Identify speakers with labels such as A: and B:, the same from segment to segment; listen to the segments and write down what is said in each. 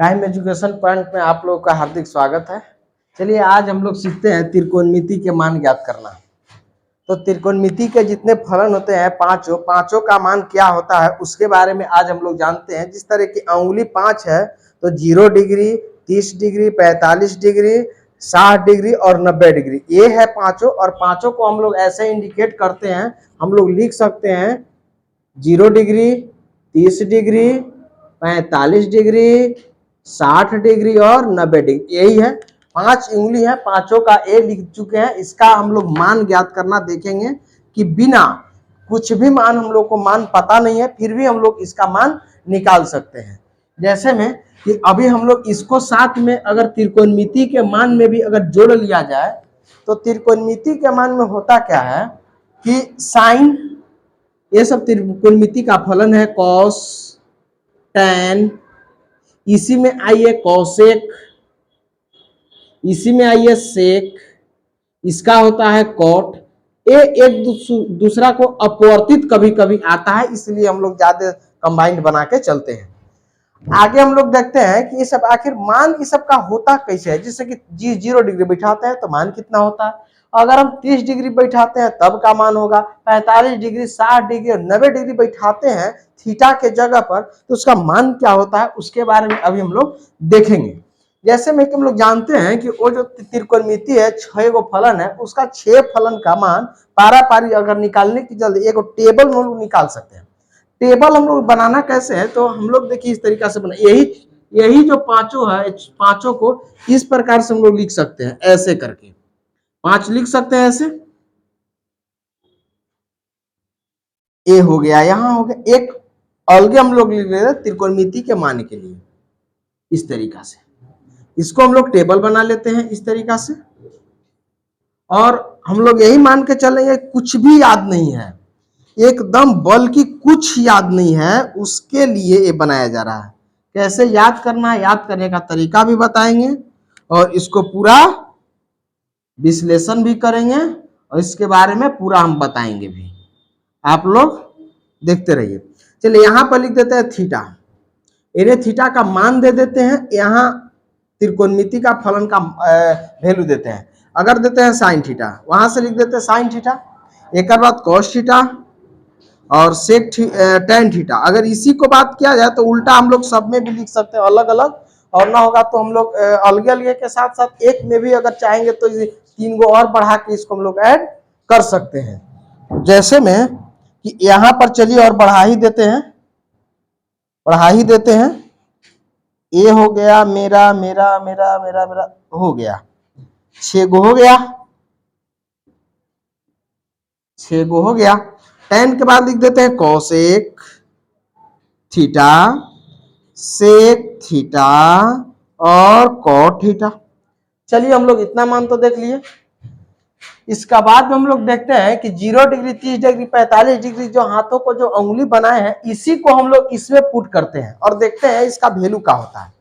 A: Time education point में आप लोगों का हार्दिक स्वागत है। चलिए आज हम लोग सीखते हैं त्रिकोणमिति के मान ज्ञात करना। तो त्रिकोणमिति के जितने फलन होते हैं पांचों का मान क्या होता है उसके बारे में आज हम लोग जानते हैं। जिस तरह की अंगुली 5 है तो 0 डिग्री, 30 डिग्री, 45 डिग्री, 60 डिग्री और 90 डिग्री, ये है पांचों। और पांचों को हम लोग ऐसे इंडिकेट करते हैं, हम लोग लिख सकते हैं 0 डिग्री, 30 डिग्री, 45 डिग्री, 60 डिग्री और 90 डिग्री। यही है 5 उंगली है, पांचों का ए लिख चुके हैं। इसका हम लोग मान ज्ञात करना देखेंगे कि बिना कुछ भी मान, हम लोग को मान पता नहीं है फिर भी हम लोग इसका मान निकाल सकते हैं। जैसे में कि अभी हम लोग इसको साथ में अगर त्रिकोणमिति के मान में भी अगर जोड़ लिया जाए तो त्रिकोणमिति के मान में होता क्या है कि साइन, ये सब त्रिकोणमिति का फलन है। कॉस, टैन, इसी में आइए कौसेक, इसी में आइए सेक, इसका होता है कॉट। ये एक दूसरा को अपवर्तित कभी कभी आता है, इसलिए हम लोग ज्यादा कंबाइंड बना के चलते हैं। आगे हम लोग देखते हैं कि ये सब आखिर मान इस सब का होता कैसे है। जैसे कि 0 डिग्री बैठाते हैं तो मान कितना होता है, अगर हम 30 डिग्री बैठाते हैं तब का मान होगा, 45 डिग्री, 60 डिग्री और 90 डिग्री बैठाते हैं थीटा के जगह पर तो उसका मान क्या होता है उसके बारे में अभी हम लोग देखेंगे। जैसे में कि हम लोग जानते हैं कि वो जो त्रिकोणमिति है 6 गो फलन है, उसका 6 फलन का मान पारा-पारी अगर निकालने की जल्दी एक टेबल में हम लोग निकाल सकते हैं। टेबल हम लोग बनाना कैसे है तो हम लोग देखिए इस तरीका से बना, यही जो पांचों है, पांचों को इस प्रकार से हम लोग लिख सकते हैं। ऐसे करके 5 लिख सकते हैं। ऐसे ए हो गया, यहां हो गया। एक अलग हम लोग लिख रहे हैं त्रिकोणमिति के मान के लिए, इस तरीका से इसको हम लोग टेबल बना लेते हैं इस तरीका से। और हम लोग यही मान के चलेंगे कुछ भी याद नहीं है एकदम, बल्कि कुछ याद नहीं है, उसके लिए ये बनाया जा रहा है। कैसे याद करना है, याद करने का तरीका भी बताएंगे और इसको पूरा विश्लेषण भी करेंगे और इसके बारे में पूरा हम बताएंगे भी। आप लोग देखते रहिए। चलिए यहाँ पर लिख देते हैं थीटा, इन्हें थीटा का मान दे देते हैं। यहाँ त्रिकोणमिति का फलन का वैल्यू देते हैं। अगर देते हैं साइन थीटा, वहां से लिख देते हैं साइन थीटा, एक बाद कॉस थीटा और सेक टैन थीटा। अगर इसी को बात किया जाए तो उल्टा हम लोग सब में भी लिख सकते हैं अलग अलग, और ना होगा तो हम लोग अलग अलग के साथ साथ एक में भी अगर चाहेंगे तो 3 गो और बढ़ा के इसको हम लोग ऐड कर सकते हैं। जैसे में कि यहाँ पर चलिए और बढ़ा ही देते हैं। ये हो गया मेरा मेरा मेरा मेरा मेरा हो गया 6 गो हो गया, 6 गो हो गया। टैन के बाद लिख देते हैं कोसेक थीटा, सेक थीटा और कॉट थीटा। चलिए हम लोग इतना मान तो देख लिए। इसका बाद में हम लोग देखते हैं कि 0 डिग्री, 30 डिग्री, 45 डिग्री जो हाथों को जो उंगली बनाए हैं इसी को हम लोग इसमें पुट करते हैं और देखते हैं इसका वैल्यू क्या होता है।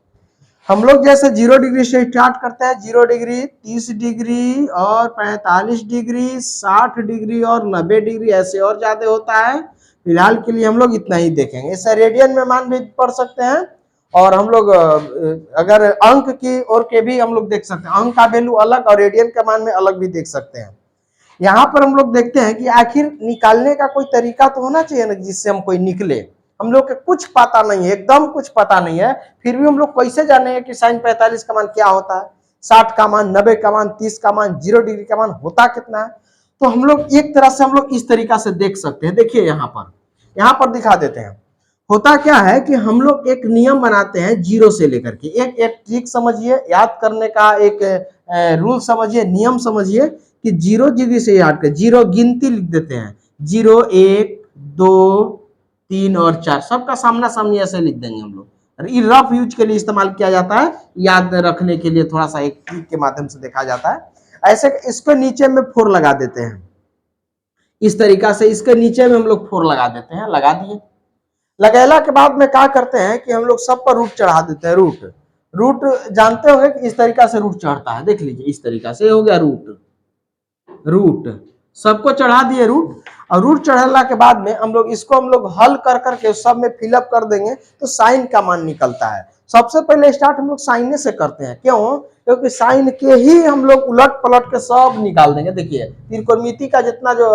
A: हम लोग जैसे 0 डिग्री से स्टार्ट करते हैं, 0 डिग्री, 30 डिग्री और 45 डिग्री, 60 डिग्री और 90 डिग्री, ऐसे और ज्यादा होता है। फिलहाल के लिए हम लोग इतना ही देखेंगे। इससे रेडियन में मान भी पढ़ सकते हैं और हम लोग अगर अंक की ओर के भी हम लोग देख सकते हैं, अंक का वैल्यू अलग और रेडियन का मान में अलग भी देख सकते हैं। यहाँ पर हम लोग देखते हैं कि आखिर निकालने का कोई तरीका तो होना चाहिए ना जिससे हम कोई निकले। हम लोग के कुछ पता नहीं है, एकदम कुछ पता नहीं है, फिर भी हम लोग कैसे जानेंगे कि साइन 45 का मान क्या होता है, 60 का मान, 90 का मान, 30 का मान, 0 डिग्री का मान होता कितना है। तो हम लोग एक तरह से हम लोग इस तरीका से देख सकते हैं। देखिए यहाँ पर दिखा देते हैं। होता क्या है कि हम लोग एक नियम बनाते हैं 0 से लेकर के, एक ट्रिक समझिए, याद करने का एक रूल समझिए, नियम समझिए कि 0 डिग्री से याद कर, 0 गिनती लिख देते हैं, 0, 1, 2, 3 और 4 सबका सामना सामनी ऐसे लिख देंगे हम लोग। रफ यूज के लिए इस्तेमाल किया जाता है, याद रखने के लिए थोड़ा सा एक ट्रिक के माध्यम से देखा जाता है। ऐसे इसको नीचे में 4 लगा देते हैं इस तरीका से, इसके नीचे में हम लोग 4 लगा देते हैं। लगा दिए, लगाने के बाद में क्या करते हैं कि हम लोग सब पर रूट चढ़ा देते हैं। रूट जानते होंगे कि इस तरीका से रूट चढ़ता है, देख लीजिए इस तरीका से हो गया रूट सबको चढ़ा दिए रूट। और रूट चढ़ाने के बाद में हम लोग इसको हल कर करके सब में फिलअप कर देंगे तो साइन का मान निकलता है। सबसे पहले स्टार्ट हम लोग साइन से करते हैं, क्यों? क्योंकि साइन के ही हम लोग उलट पलट के सब निकाल देंगे। देखिए त्रिकोणमिति का जितना जो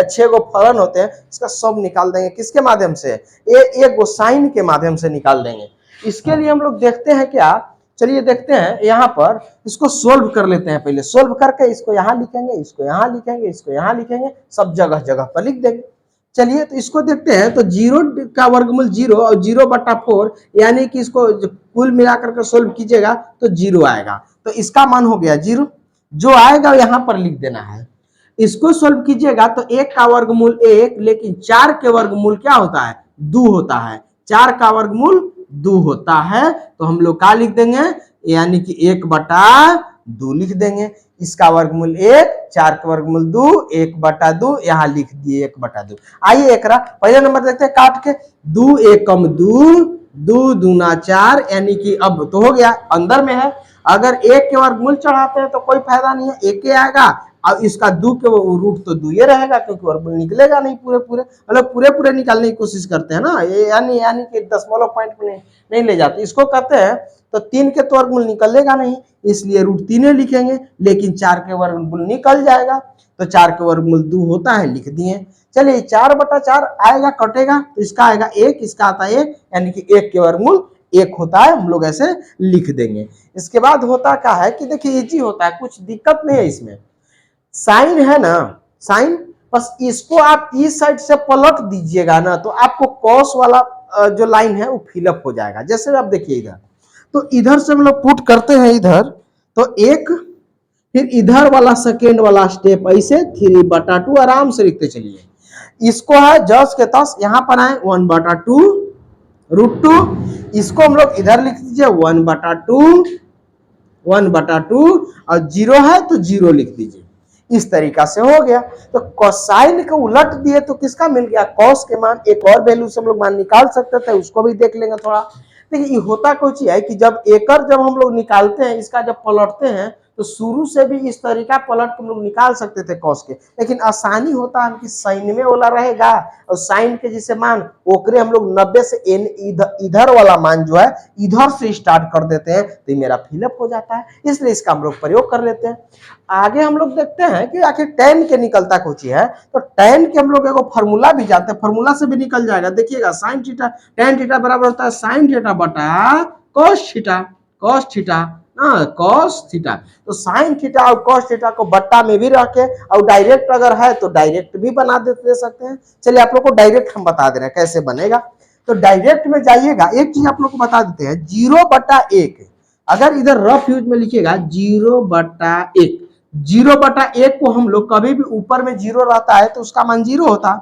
A: 6 गो फलन होते हैं इसका सब निकाल देंगे, किसके माध्यम से? एक गो साइन के माध्यम से निकाल देंगे। इसके लिए हम लोग देखते हैं क्या, चलिए देखते हैं, यहाँ पर इसको सोल्व कर लेते हैं। पहले सोल्व करके इसको यहाँ लिखेंगे, इसको यहाँ लिखेंगे, इसको यहाँ लिखेंगे, सब जगह जगह पर लिख देंगे। चलिए तो इसको देखते हैं। तो 0 का वर्गमूल 0 और 0/4, यानी कि इसको कुल मिलाकर के सोल्व कीजिएगा तो 0 आएगा। तो इसका मान हो गया 0, जो आएगा यहाँ पर लिख देना है। इसको सोल्व कीजिएगा तो 1 का वर्गमूल 1, लेकिन 4 के वर्गमूल क्या होता है? 2 होता है। 4 का वर्गमूल 2 होता है, तो हम लोग क्या लिख देंगे? यानी कि 1/2 लिख देंगे। इसका वर्गमूल 1, 4 का वर्गमूल 2, 1/2 यहाँ लिख दिए 1/2। आइए एक पहले नंबर देखते हैं काट के। 2 एकम 2, 2 दूना 4, यानी कि अब तो हो गया, अंदर में है। अगर 1 के वर्गमूल चढ़ाते हैं तो कोई फायदा नहीं है, 1 ही आएगा। अब इसका 2 के रूट तो 2 ही रहेगा, क्योंकि वर्गमूल निकलेगा नहीं पूरे पूरे, मतलब पूरे पूरे निकालने की कोशिश करते हैं ना, यानी कि दशमलव पॉइंट में नहीं ले जाते। इसको कहते हैं तो 3 के तो वर्गमूल निकलेगा नहीं, इसलिए √3 लिखेंगे, लेकिन 4 के वर्गमूल निकल जाएगा, तो 4 के वर्गमूल 2 होता है, लिख दिए। चलिए 4/4 आएगा, कटेगा, तो इसका आएगा 1, इसका आता है 1, यानी कि 1 के वर्गमूल 1 होता है, हम लोग ऐसे लिख देंगे। इसके बाद होता क्या है कि देखिए इजी होता है, कुछ दिक्कत नहीं है इसमें। साइन है ना, साइन, बस इसको आप इस साइड से पलट दीजिएगा ना, तो आपको कॉस वाला जो लाइन है वो फिलअप हो जाएगा। जैसे आप देखिए इधर, तो इधर से हम लोग पुट करते हैं इधर, तो 1, फिर इधर वाला सेकेंड वाला स्टेप ऐसे 3/2 आराम से लिखते चलिए। इसको है जस के तस यहाँ पर आए 1/2 √2, इसको हम लोग इधर लिख दीजिए 1/2 और 0 है तो 0 लिख दीजिए। इस तरीका से हो गया। तो कोसाइन को उलट दिए तो किसका मिल गया? कॉस के मान। एक और वैल्यू से हम लोग मान निकाल सकते थे, उसको भी देख लेंगे थोड़ा। देखिए होता कुछ है कि जब एकड़ जब हम लोग निकालते हैं, इसका जब पलटते हैं तो शुरू से भी इस तरीका पलट के हम लोग निकाल सकते थे कॉस के, लेकिन आसानी होता है कि साइन में वाला रहेगा, और साइन के जैसे मान ओकरे हम लोग 90 से n इधर वाला मान जो है इधर से स्टार्ट कर देते हैं, तो मेरा फिलअप हो जाता है, इसलिए इसका हम लोग प्रयोग कर लेते हैं। आगे हम लोग देखते हैं कि आखिर tan के निकलता कुछ है, तो tan के हम लोग एगो फार्मूला भी जानते हैं, फार्मूला से भी निकल जाएगा। देखिएगा साइन थीटा, tan थीटा बराबर होता है साइन थीटा बटा cos theta, cos theta cos theta. तो साइन थीटा और कॉस थीटा को बट्टा में भी रखे, और डायरेक्ट अगर है तो डायरेक्ट भी बना दे सकते हैं। चलिए आप लोग को डायरेक्ट हम बता दे रहे हैं कैसे बनेगा। तो डायरेक्ट में जाइएगा, एक चीज आप लोग को बता देते हैं, 0/1, अगर इधर रफ यूज में लिखिएगा 0/1, 0/1 को हम लोग कभी भी ऊपर में 0 रहता है तो उसका मान 0 होता है।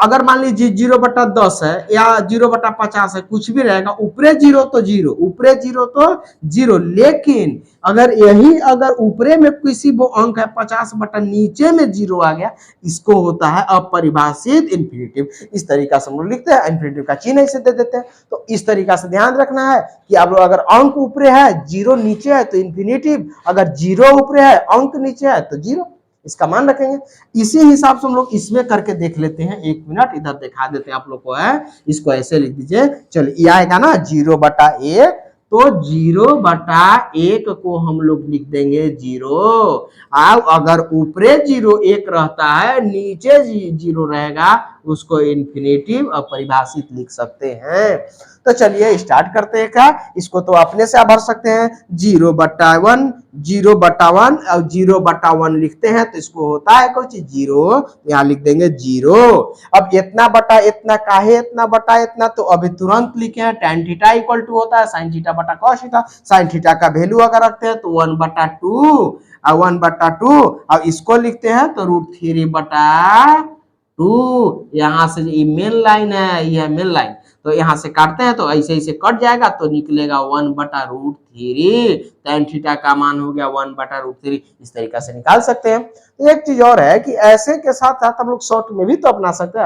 A: अगर मान लीजिए 0/10 है या 0/50 है, कुछ भी रहेगा, ऊपरे 0 तो 0, ऊपरे 0 तो 0। लेकिन अगर यही अगर ऊपरे में किसी वो अंक है 50 बटा नीचे में 0 आ गया, इसको होता है अपरिभाषित इन्फिनिटिव। इस तरीका से हम लोग लिखते हैं, इन्फिनिटिव का चिन्ह ऐसे दे देते हैं। तो इस तरीका से ध्यान रखना है कि आप लोग अगर अंक ऊपरे है 0 नीचे है तो इन्फिनिटिव, अगर 0 ऊपरे है अंक नीचे है तो 0, इसका मान रखेंगे। इसी हिसाब से हम लोग इसमें करके देख लेते हैं। 1 मिनट इधर दिखा देते हैं आप लोग को है, इसको ऐसे लिख दीजिए। चलिए ये आएगा ना 0/1, तो 0/1 को हम लोग लिख देंगे 0। अब अगर ऊपरे 0 1 रहता है, नीचे 0 रहेगा, उसको इन्फिनिटिव अपरिभाषित लिख सकते हैं। तो चलिए स्टार्ट करते हैं। क्या इसको तो अपने से आप भर सकते हैं, 0/1, 0/1 और 0/1 लिखते हैं तो इसको होता है कुछ 0, यहाँ लिख देंगे 0। अब इतना बटा इतना काहे इतना बटा इतना, तो अभी तुरंत लिखे हैं tan थीटा इक्वल टू होता है sin थीटा बटा cos थीटा। sin थीटा का वैल्यू अगर रखते हैं तो 1/2 और 1/2, और इसको लिखते हैं तो √3/2। यहाँ से ये मेन लाइन है, यह मेन लाइन, तो यहाँ से काटते हैं तो ऐसे ऐसे कट जाएगा, तो निकलेगा 1/√3। tan थीटा का मान हो गया 1/√3। इस तरीका से निकाल सकते हैं। तो एक चीज और है कि ऐसे के साथ साथ हम लोग शॉर्ट में भी तो अपना सकते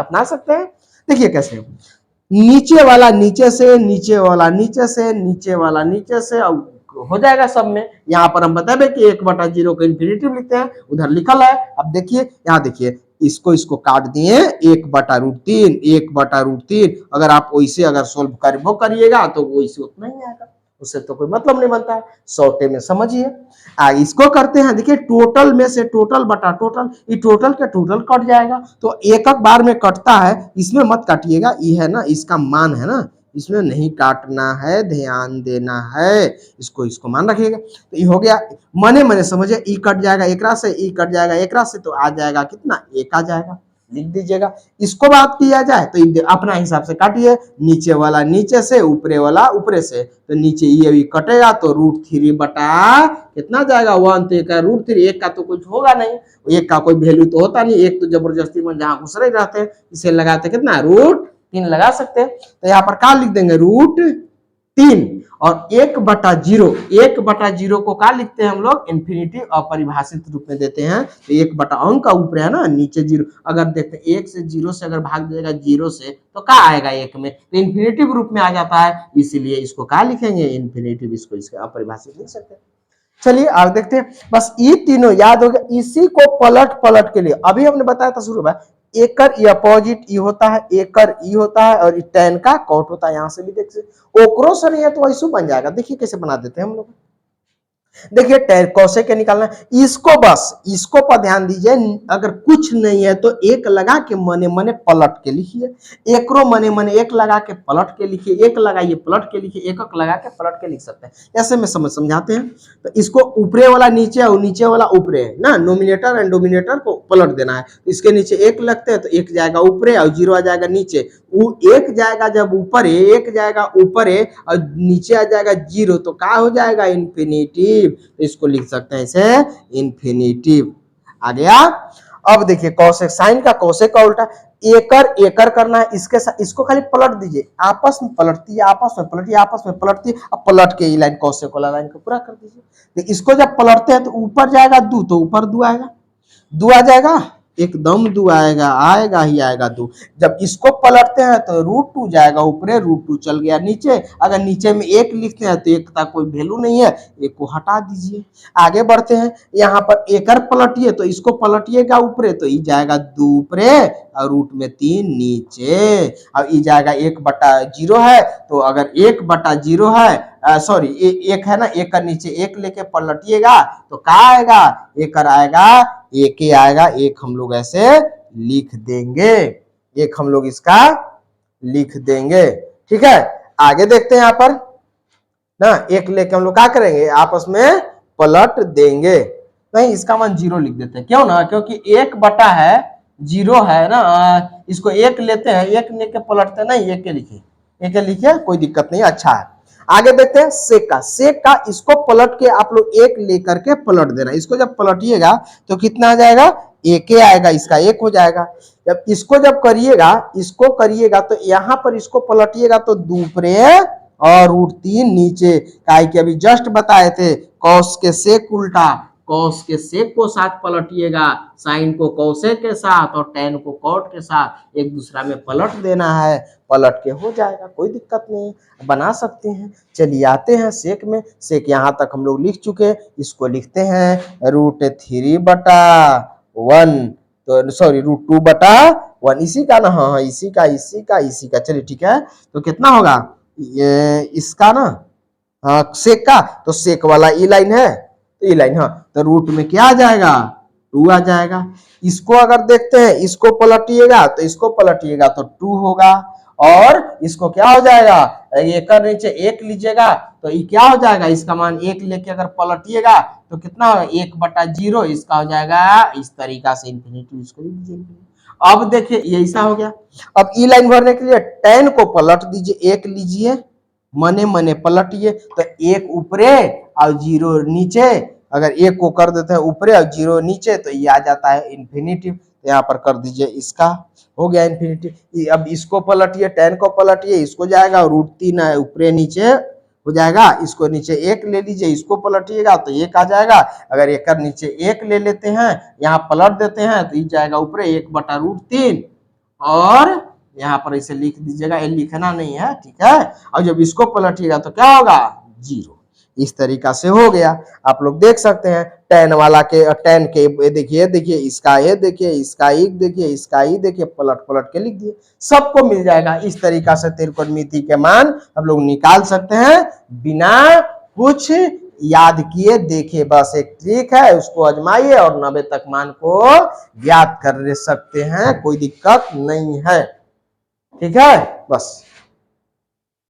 A: हैं। देखिए कैसे, नीचे वाला नीचे से, नीचे वाला नीचे से, नीचे वाला नीचे से, और हो जाएगा सब में। यहाँ पर हम बताए कि 1/0 को इन्फिनिटिव लिखते हैं, उधर लिखल है। अब देखिए यहाँ देखिए, इसको काट दिए 1/√3, 1/√3। अगर आप वैसे अगर सोल्व करिएगा तो वैसे उतना ही आएगा। उससे तो कोई मतलब नहीं बनता है, शॉर्टे में समझिए। इसको करते हैं, देखिए टोटल में से टोटल बटा टोटल, ये टोटल का टोटल कट जाएगा, तो एक एक बार में कटता है, इसमें मत काटिएगा, ये है ना इसका मान है ना, इसमें नहीं काटना है, ध्यान देना है, इसको इसको मान रखिएगा। तो ये हो गया, मने मने समझिए, ई कट जाएगा एकरा से, ई कट जाएगा एकरा से, तो आ जाएगा कितना, एक आ जाएगा, लिख दीजिएगा। इसको बात किया जाए तो अपना हिसाब से काटिए, नीचे वाला नीचे से, ऊपरे वाला ऊपरे से, तो नीचे ये भी कटेगा तो √3 बटा कितना जाएगा 1, तो एक √3, एक का तो कुछ होगा नहीं, एक का कोई वैल्यू तो होता नहीं, एक तो जबरदस्ती में जहां घुस रहे रहते हैं, इसे लगाते कितना √3 लगा सकते हैं, तो यहाँ पर क्या लिख देंगे √3, और 1/0, 1/0 को क्या लिखते हैं हम लोग, इन्फिनिटी अपरिभाषित रूप में देते हैं, तो 1 अंक का ऊपर है ना, नीचे 0, अगर देखते हैं 1 से 0 से अगर भाग देगा 0 से, तो क्या आएगा 1 में, तो इन्फिनिटिव रूप में आ जाता है, इसीलिए इसको क्या लिखेंगे, इन्फिनिटिव, इसको इसके अपरिभाषित लिख सकते हैं। चलिए आगे देखते हैं, बस ये तीनों याद हो गया, इसी को पलट पलट के लिए अभी हमने बताया था शुरू में, एकर ई अपोजिट ई होता है, एकर ई होता है, और tan का कॉट होता है, यहां से भी देख सकते, ओकरो से नहीं है तो ऐसे बन जाएगा, देखिए कैसे बना देते हैं हम लोग। देखिए tan कौसे के निकालना है, इसको बस इसको पर ध्यान दीजिए, अगर कुछ नहीं है तो एक लगा के मने मने पलट के लिखिए, एकरो मने मने एक लगा के पलट के लिखिए, एक लगाइए पलट के लिखिए, एक एक लगा के पलट के लिख सकते हैं, ऐसे में समझाते हैं। तो इसको ऊपरे वाला नीचे और नीचे वाला ऊपरे ना, नोमिनेटर एंड डोमिनेटर को पलट देना है, इसके नीचे एक लगते हैं तो एक जाएगा ऊपरे और 0 आ जाएगा नीचे, वो एक जाएगा जब ऊपर है, एक जाएगा ऊपर है और नीचे आ जाएगा 0, तो क्या हो जाएगा, इन्फिनिटिव, तो इसको लिख सकते हैं इसे इन्फिनिटिव। आ गया। अब देखिए कौशिक, साइन का कौशिक का उल्टा, एकर एकर करना है, इसके साथ इसको खाली पलट दीजिए, आपस में पलटती है, आपस में पलटिए, आपस में पलटती है, अब पलट के ये लाइन कौशिक वाला लाइन को पूरा कर दीजिए। तो इसको जब पलटते हैं तो ऊपर जाएगा 2, तो ऊपर 2 आएगा, 2 आ जाएगा, एकदम 2 आएगा, आएगा ही आएगा 2। जब इसको पलटते हैं तो √2 जाएगा ऊपरे, √2 चल गया नीचे, अगर नीचे में 1 लिखते हैं तो 1 का कोई वैल्यू नहीं है, 1 को हटा दीजिए। आगे बढ़ते हैं, यहाँ पर एकर पलटिए तो इसको पलटिएगा ऊपरे, तो ये जाएगा 2 ऊपरे और रूट में 3 नीचे, अब ये जाएगा 1/0 है, तो अगर 1/0 है, सॉरी एक है ना, एक का नीचे 1 लेके पलटिएगा तो क्या आएगा, एक आएगा, एक ही आएगा, एक हम लोग ऐसे लिख देंगे, एक हम लोग इसका लिख देंगे, ठीक है। आगे देखते हैं यहाँ पर ना, एक लेके हम लोग क्या करेंगे, आपस में पलट देंगे, नहीं इसका मान 0 लिख देते हैं, क्यों ना, क्योंकि 1/0 है ना, इसको 1 लेते हैं, 1 लेके पलटते हैं, नहीं 1 लिखिए, 1 लिखिए, कोई दिक्कत नहीं, अच्छा है। आगे देखते हैं सेक का, सेक का इसको पलट के आप लोग 1 लेकर के पलट देना, इसको जब पलटिएगा तो कितना आ जाएगा, 1 आएगा, इसका 1 हो जाएगा। जब इसको जब करिएगा, इसको करिएगा तो यहाँ पर इसको पलटिएगा तो 2 ऊपरे और √3 नीचे, काहे कि अभी जस्ट बताए थे कॉस के सेक उल्टा, कॉस के सेक को साथ पलटिएगा, साइन को कौसे के साथ और tan को कॉट के साथ एक दूसरा में पलट देना है, पलट के हो जाएगा, कोई दिक्कत नहीं, बना सकते हैं। चलिए आते हैं सेक में, सेक यहाँ तक हम लोग लिख चुके, इसको लिखते हैं √3/1, तो सॉरी √2/1, इसी का ना, हाँ इसी का, चलिए ठीक है, तो कितना होगा ये इसका ना, हाँ सेक का, तो सेक वाला ई लाइन है, तो ई लाइन, हाँ तो रूट में क्या आ जाएगा, 2 आ जाएगा। इसको अगर देखते हैं, इसको पलटिएगा तो इसको पलटिएगा तो 2 होगा, और इसको क्या हो जाएगा, एक का नीचे 1 लीजिएगा तो ये क्या हो जाएगा, इसका मान 1 लेके अगर पलटिएगा तो कितना होगा, 1/0, इसका हो जाएगा इस तरीका से इन्फिनिटी, इसको लिख दीजिए। अब देखिए ये ऐसा हो गया। अब ई लाइन भरने के लिए tan को पलट दीजिए, 1 लीजिए, मने मने पलटिए, तो 1 ऊपरे और 0 नीचे, अगर 1 को कर देते हैं ऊपरे और 0 नीचे तो ये आ जाता है इन्फिनिटिव, तो यहाँ पर कर दीजिए, इसका हो गया इन्फिनिटिव। अब इसको पलटिए, tan को पलटिए, इसको जाएगा √3 ऊपरे नीचे हो जाएगा, इसको नीचे 1 ले लीजिए, इसको पलटिएगा तो 1 आ जाएगा, अगर एक नीचे 1 ले लेते हैं, यहाँ पलट देते हैं तो ये जाएगा ऊपरे 1/√3, और यहाँ पर इसे लिख दीजिएगा, लिखना नहीं है, ठीक है। और जब इसको पलटिएगा तो क्या होगा, 0, इस तरीका से हो गया। आप लोग देख सकते हैं टेन वाला के टेन के देखिए देखिए इसका ये देखिए इसका एक देखिए इसका ही देखिए पलट पलट के लिख दिए, सबको मिल जाएगा। इस तरीका से त्रिकोणमिति के मान हम लोग निकाल सकते हैं बिना कुछ याद किए। देखिए बस एक ट्रिक है, उसको आजमाइए और 90 तक मान को ज्ञात कर सकते हैं, कोई दिक्कत नहीं है। ठीक है बस।